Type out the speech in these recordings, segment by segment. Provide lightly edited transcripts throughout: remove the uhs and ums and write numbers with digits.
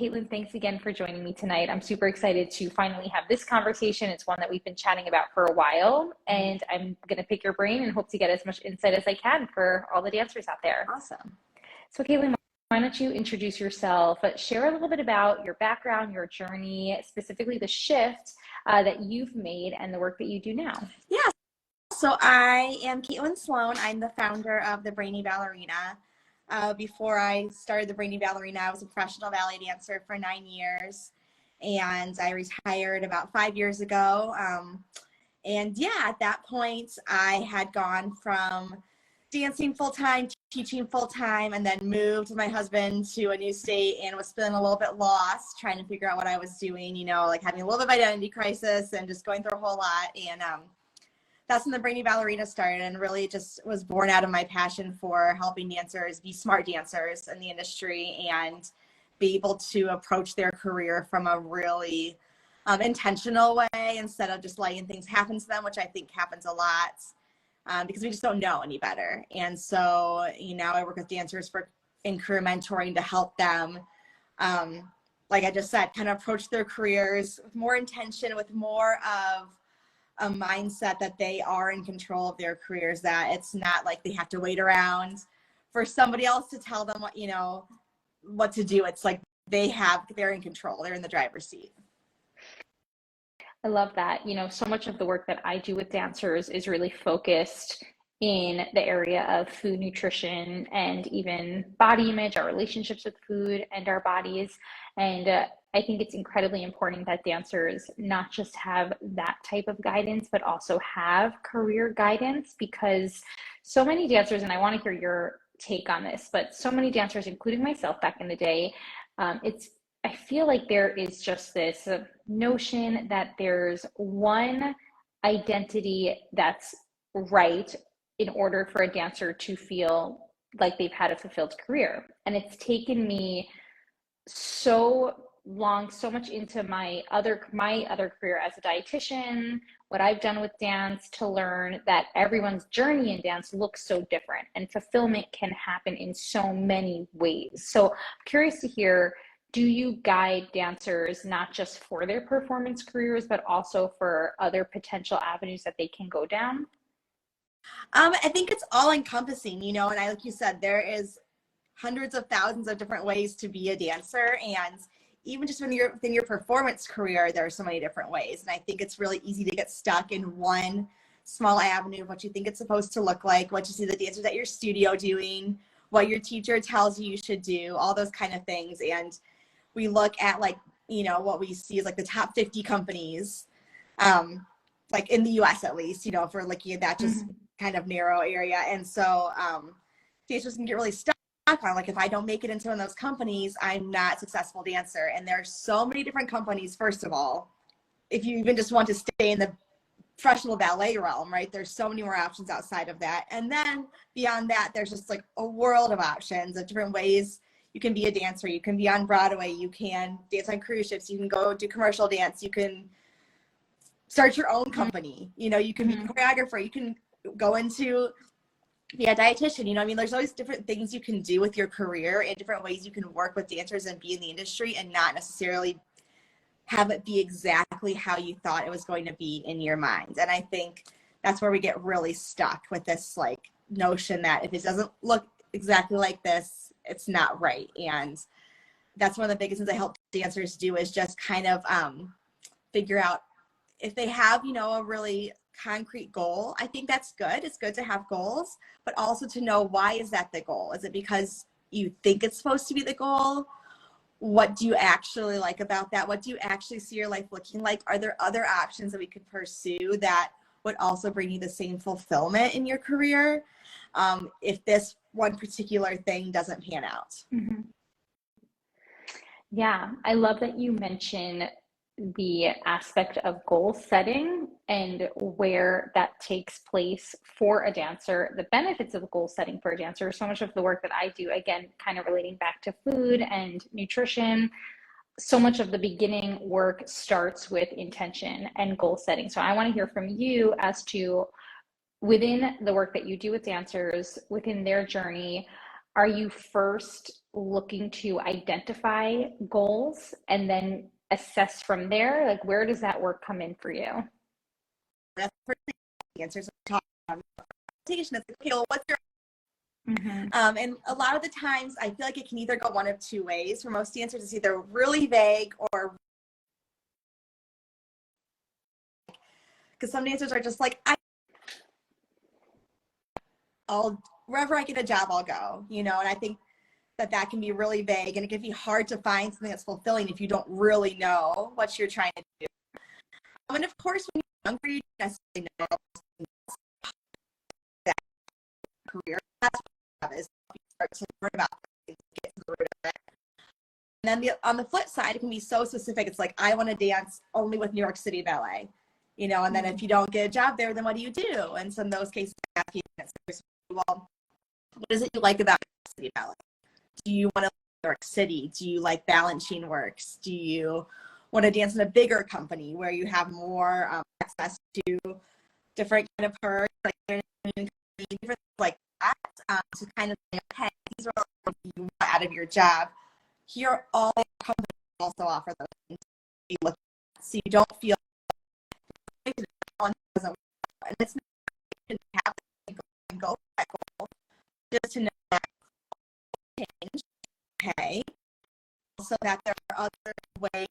Caitlin, thanks again for joining me tonight. I'm super excited to finally have this conversation. It's one that we've been chatting about for a while, and I'm going to pick your brain and hope to get as much insight as I can for all the dancers out there. Awesome. So Caitlin, why don't you introduce yourself, share a little bit about your background, your journey, specifically the shift that you've made and the work that you do now. Yeah, so I am Caitlin Sloan. I'm the founder of the Brainy Ballerina. Before I started the Brainy Ballerina, I was a professional ballet dancer for 9 years, and I retired about 5 years ago. And yeah, at that point, I had gone from dancing full-time, teaching full-time, and then moved with my husband to a new state and was feeling a little bit lost, trying to figure out what I was doing, like having a little bit of identity crisis and just going through a whole lot. And that's when the Brainy Ballerina started, and really just was born out of my passion for helping dancers be smart dancers in the industry and be able to approach their career from a really intentional way instead of just letting things happen to them, which I think happens a lot because we just don't know any better. And so, I work with dancers in career mentoring to help them, like I just said, kind of approach their careers with more intention, with more of a mindset that they are in control of their careers, that it's not like they have to wait around for somebody else to tell them what to do. It's like they're in control, they're in the driver's seat. I love that. So much of the work that I do with dancers is really focused in the area of food, nutrition, and even body image, our relationships with food and our bodies. And I think it's incredibly important that dancers not just have that type of guidance, but also have career guidance, because so many dancers, and I want to hear your take on this, but so many dancers, including myself back in the day, I feel like there is just this notion that there's one identity that's right in order for a dancer to feel like they've had a fulfilled career. And it's taken me so long, so much into my other career as a dietitian, what I've done with dance, to learn that everyone's journey in dance looks so different and fulfillment can happen in so many ways. So I'm curious to hear, do you guide dancers not just for their performance careers, but also for other potential avenues that they can go down? I think it's all encompassing, and like you said, there is hundreds of thousands of different ways to be a dancer. And even just when you're within your performance career, there are so many different ways. And I think it's really easy to get stuck in one small avenue of what you think it's supposed to look like, what you see the dancers at your studio doing, what your teacher tells you should do, all those kind of things. And we look at what we see is like the top 50 companies, like in the US at least, if we're looking at that just kind of narrow area. And so dancers can get really stuck on, like, if I don't make it into one of those companies, I'm not a successful dancer. And there's so many different companies, first of all, if you even just want to stay in the professional ballet realm, right? There's so many more options outside of that. And then beyond that, there's just like a world of options of different ways you can be a dancer. You can be on Broadway, you can dance on cruise ships, you can go do commercial dance, you can start your own company, you can be a choreographer, you can go into be a dietitian, there's always different things you can do with your career and different ways you can work with dancers and be in the industry and not necessarily have it be exactly how you thought it was going to be in your mind. And I think that's where we get really stuck with this notion that if it doesn't look exactly like this, it's not right. And that's one of the biggest things I help dancers do, is just kind of figure out if they have, a really concrete goal. I think that's good. It's good to have goals, but also to know, why is that the goal? Is it because you think it's supposed to be the goal? What do you actually like about that? What do you actually see your life looking like? Are there other options that we could pursue that would also bring you the same fulfillment in your career if this one particular thing doesn't pan out? Mm-hmm. Yeah, I love that you mention the aspect of goal setting and where that takes place for a dancer, the benefits of goal setting for a dancer. So much of the work that I do, again, kind of relating back to food and nutrition, so much of the beginning work starts with intention and goal setting. So I want to hear from you as to, within the work that you do with dancers, within their journey, are you first looking to identify goals and then assess from there? Like, where does that work come in for you? That's the first thing the answers are talking about. It's like, okay, well, what's your and a lot of the times I feel like it can either go one of two ways. For most dancers, it's either really vague or because some dancers are just like, I'll wherever I get a job, I'll go, and I think that can be really vague, and it can be hard to find something that's fulfilling if you don't really know what you're trying to do. And of course, when you're younger, you don't necessarily know that career. That's what is you start to learn about things, get to the root of it. And then on the flip side, it can be so specific. It's like, I want to dance only with New York City Ballet, and then if you don't get a job there, then what do you do? And some of those cases, well, what is it you like about New York City Ballet? Do you want to live in New York City? Do you like Balanchine Works? Do you want to dance in a bigger company where you have more access to different kind of perks, like different things like that, to kind of say, okay, these are all things you want out of your job. Here are all the companies also offer those things you look at, so you don't feel like one doesn't work. And it's not have to go for that goal, just to know that change, okay, so that there are other ways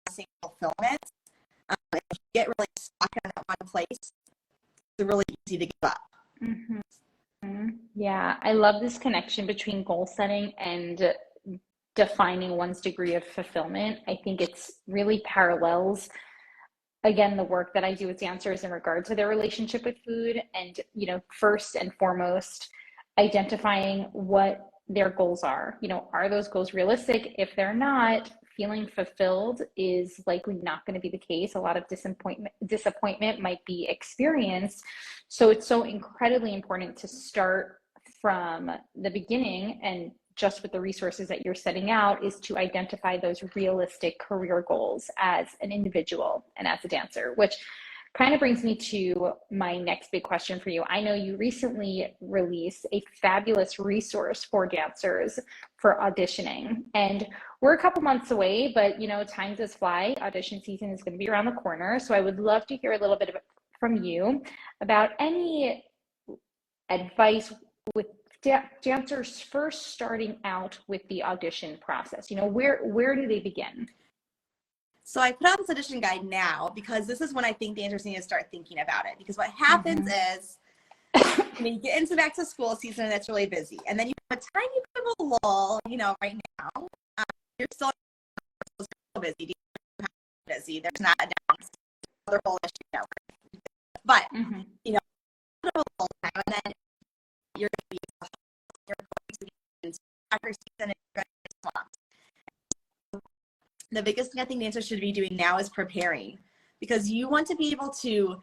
of seeing fulfillment. If you get really stuck in that one place, it's really easy to give up. Yeah, I love this connection between goal setting and defining one's degree of fulfillment. I think it's really parallels, again, the work that I do with dancers in regard to their relationship with food and, first and foremost, identifying what their goals are. Are those goals realistic? If they're not, feeling fulfilled is likely not going to be the case. A lot of disappointment might be experienced. So it's so incredibly important to start from the beginning, and just with the resources that you're setting out, is to identify those realistic career goals as an individual and as a dancer, which kind of brings me to my next big question for you. I know you recently released a fabulous resource for dancers for auditioning, and we're a couple months away, but time does fly. Audition season is going to be around the corner. So I would love to hear a little bit from you about any advice with dancers first starting out with the audition process. Where do they begin? So I put out this audition guide now because this is when I think dancers need to start thinking about it. Because what happens is, you get into back to school season and it's really busy, and then you have a tiny bit of a lull. Right now you're still busy. There's not a dance, other whole issue, but a lull time, and then you're going to be after season and you're going to be swamped. The biggest thing I think dancers should be doing now is preparing, because you want to be able to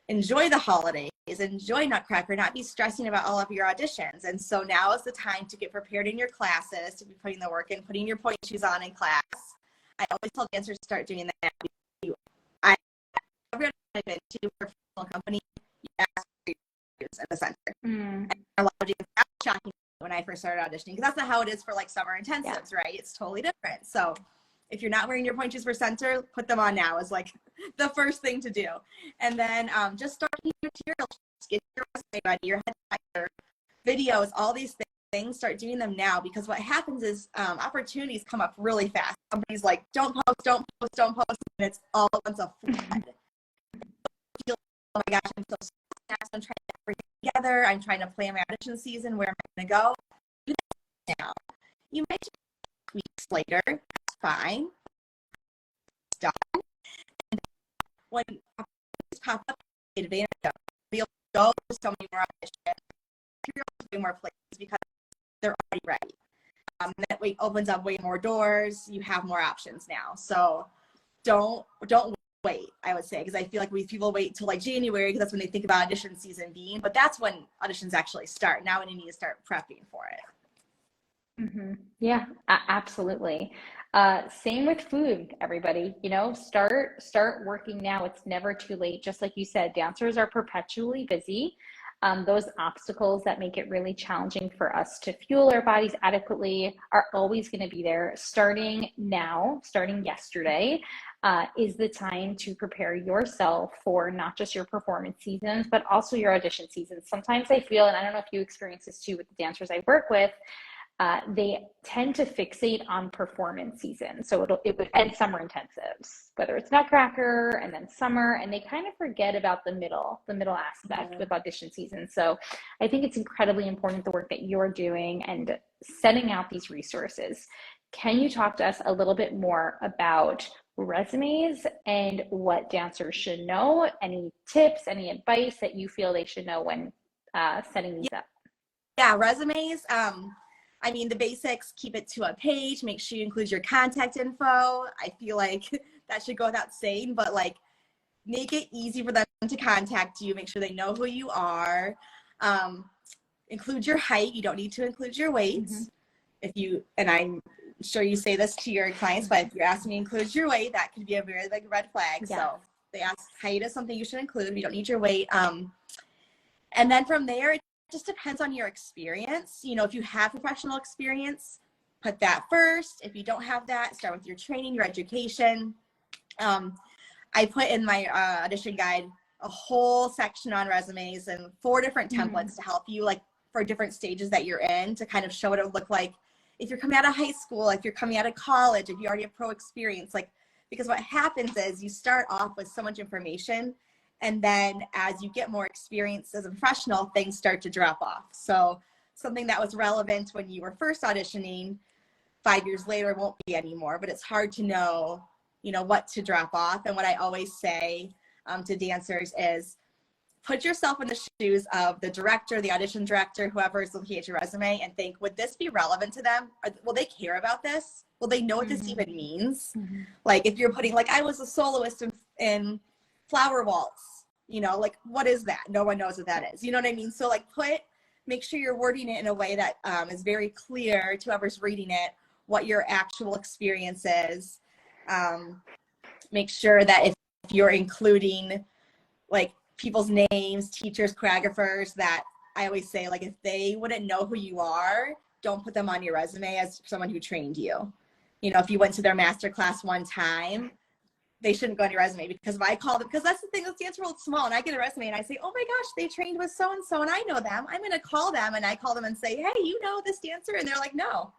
enjoy the holidays, enjoy Nutcracker, not be stressing about all of your auditions. And so now is the time to get prepared in your classes, to be putting the work in, putting your point shoes on in class. I always tell dancers to start doing that. Every I've been to a professional company, you ask for your in the center. And a lot of dancers, that was shocking when I first started auditioning, because that's not how it is for like summer intensives, right? It's totally different. So if you're not wearing your point shoes for center, put them on now is like the first thing to do. And then just start your materials, get your resume ready, your head, videos, all these things, start doing them now, because what happens is opportunities come up really fast. Somebody's like, don't post, and it's all at once a flood. Oh my gosh, I'm so stressed. I'm trying to get everything together. I'm trying to plan my audition season. Where am I going to go? Do that now. You might just weeks later. Fine. It's done. And when opportunities pop up, take advantage of them. Be able to go to so many more auditions, more places, because they're already ready. That way opens up way more doors. You have more options now. So don't wait, I would say, because I feel like people wait till like January, because that's when they think about audition season being, but that's when auditions actually start. Now when you need to start prepping for it. Yeah, absolutely. Same with food, everybody. Start working now. It's never too late. Just like you said, dancers are perpetually busy. Those obstacles that make it really challenging for us to fuel our bodies adequately are always going to be there. Starting now, starting yesterday, is the time to prepare yourself for not just your performance seasons, but also your audition seasons. Sometimes I feel, and I don't know if you experience this too with the dancers I work with, they tend to fixate on performance season. So it would end summer intensives, whether it's Nutcracker and then summer, and they kind of forget about the middle aspect with audition season. So I think it's incredibly important, the work that you're doing and setting out these resources. Can you talk to us a little bit more about resumes and what dancers should know? Any tips, any advice that you feel they should know when setting these up? Yeah, resumes. I mean, the basics, keep it to a page, make sure you include your contact info. I feel like that should go without saying, but like make it easy for them to contact you, make sure they know who you are. Include your height. You don't need to include your weight. And I'm sure you say this to your clients, but if you're asking to include your weight, that could be a very big red flag. Yeah. So they ask height is something you should include. You don't need your weight. And then from there, it just depends on your experience. You know, if you have professional experience, put that first. If you don't have that, start with your training, your education. I put in my audition guide a whole section on resumes and 4 different templates to help you, like for different stages that you're in, to kind of show what it would look like if you're coming out of high school, if you're coming out of college, if you already have pro experience. Like, because what happens is you start off with so much information, and then as you get more experience as a professional, things start to drop off. So something that was relevant when you were first auditioning, 5 years later won't be anymore. But it's hard to know, you know, what to drop off. And what I always say to dancers is, put yourself in the shoes of the director, the audition director, whoever is looking at your resume, and think, would this be relevant to them? Will they care about this? Will they know what this even means? Like if you're putting, like, I was a soloist in Flower Waltz, you know, like, what is that? No one knows what that is. You know what I mean? So like make sure you're wording it in a way that is very clear to whoever's reading it, what your actual experience is. Make sure that if you're including like people's names, teachers, choreographers, that I always say, like, if they wouldn't know who you are, don't put them on your resume as someone who trained you. You know, if you went to their master class one time, they shouldn't go on your resume, because if I call them, because that's the thing, this dance world's small, and I get a resume and I say, oh my gosh, they trained with so-and-so and I know them. I'm going to call them, and I call them and say, hey, you know this dancer? And they're like, no.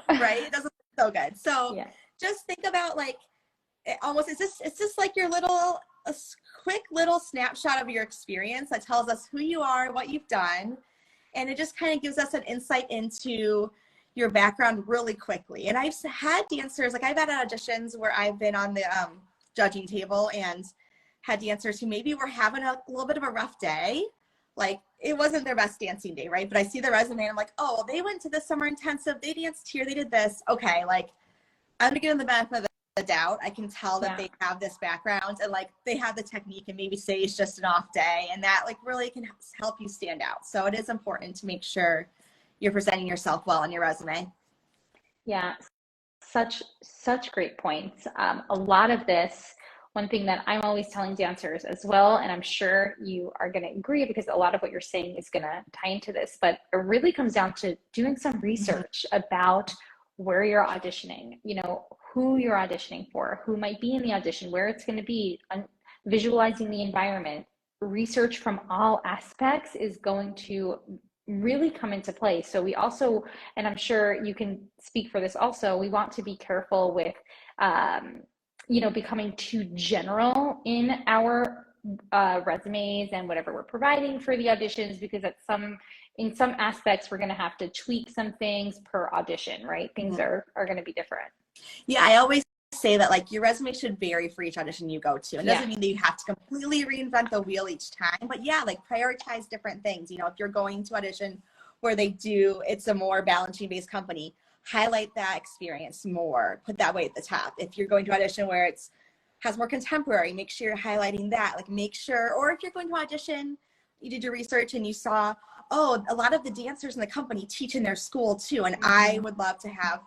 Right? It doesn't look so good. So just think about, like, it's just like your little, a quick little snapshot of your experience that tells us who you are, what you've done. And it just kind of gives us an insight into your background really quickly. And I've had dancers, like I've had auditions where I've been on the judging table and had dancers who maybe were having a little bit of a rough day. Like it wasn't their best dancing day, right? But I see the resume and I'm like, oh, they went to the summer intensive, they danced here, they did this. Okay, like I'm gonna give them the benefit of the doubt. I can tell that they have this background and like they have the technique, and maybe say it's just an off day, and that like really can help you stand out. So it is important to make sure you're presenting yourself well on your resume. Yeah, such great points. A lot of this, one thing that I'm always telling dancers as well, and I'm sure you are going to agree because a lot of what you're saying is going to tie into this, but it really comes down to doing some research about where you're auditioning, you know, who you're auditioning for, who might be in the audition, where it's going to be, visualizing the environment. Research from all aspects is going to really come into play. So we also, and I'm sure you can speak for this also, we want to be careful with, you know, becoming too general in our resumes and whatever we're providing for the auditions, because in some aspects, we're going to have to tweak some things per audition, right? Things are going to be different. Yeah, I always say that like your resume should vary for each audition you go to. It doesn't mean that you have to completely reinvent the wheel each time, but yeah, like prioritize different things. You know, if you're going to audition where it's a more balancing based company, highlight that experience more, put that way at the top. If you're going to audition where has more contemporary, make sure you're highlighting that. Like make sure, or if you're going to audition, you did your research and you saw, oh, a lot of the dancers in the company teach in their school too, and I would love to have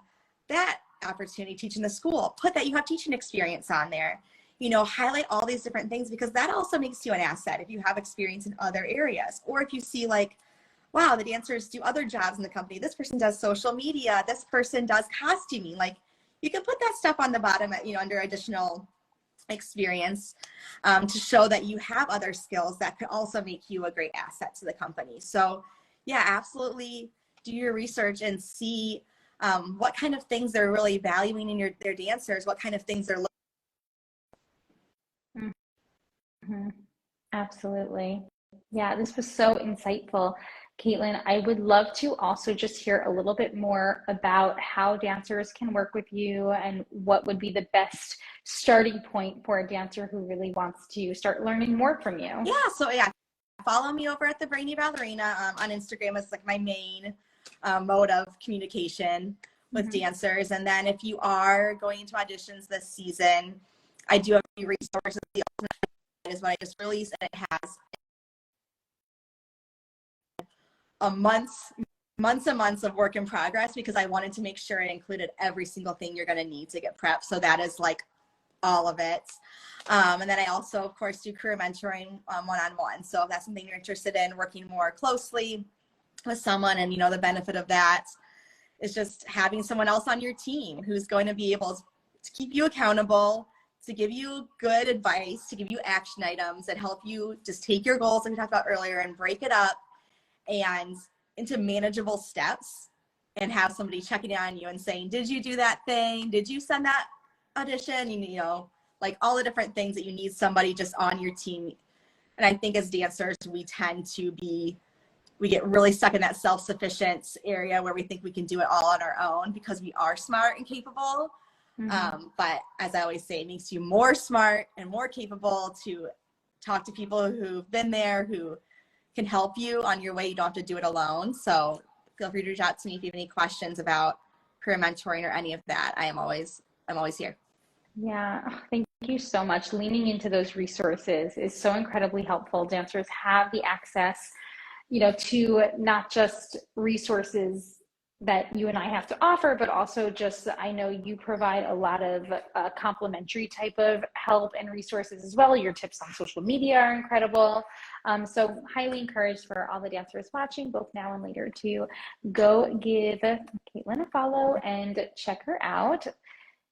that opportunity teaching the school. Put that you have teaching experience on there. highlight all these different things, because that also makes you an asset if you have experience in other areas. Or if you see like, wow, the dancers do other jobs in the company. This person does social media. This person does costuming. Like, you can put that stuff on the bottom, under additional experience, to show that you have other skills that could also make you a great asset to the company. So yeah, absolutely do your research and see what kind of things they're really valuing in their dancers, what kind of things they're looking. Mm-hmm. Absolutely. Yeah, this was so insightful. Caitlin, I would love to also just hear a little bit more about how dancers can work with you and what would be the best starting point for a dancer who really wants to start learning more from you. Yeah, so yeah, follow me over at the Brainy Ballerina on Instagram. It's like my main mode of communication with dancers. And then if you are going into auditions this season, I do have a few resources. The Ultimate is what I just released, and it has months and months of work in progress, because I wanted to make sure it included every single thing you're going to need to get prepped. So that is like all of it. And then I also, of course, do career mentoring one-on-one. So if that's something you're interested in, working more closely with someone, and the benefit of that is just having someone else on your team who's going to be able to keep you accountable, to give you good advice, to give you action items that help you just take your goals that we talked about earlier and break it up and into manageable steps, and have somebody checking on you and saying, did you do that thing? Did you send that audition? Like all the different things that you need somebody just on your team. And I think as dancers, we get really stuck in that self-sufficient area where we think we can do it all on our own because we are smart and capable. But as I always say, it makes you more smart and more capable to talk to people who've been there, who can help you on your way. You don't have to do it alone. So feel free to reach out to me if you have any questions about career mentoring or any of that. I'm always here. Yeah, thank you so much. Leaning into those resources is so incredibly helpful. Dancers have the access, to not just resources that you and I have to offer, but also just, I know you provide a lot of complimentary type of help and resources as well. Your tips on social media are incredible. So highly encouraged for all the dancers watching, both now and later, to go give Caitlin a follow and check her out.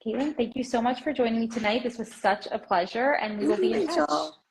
Caitlin, thank you so much for joining me tonight. This was such a pleasure, and we will be in touch.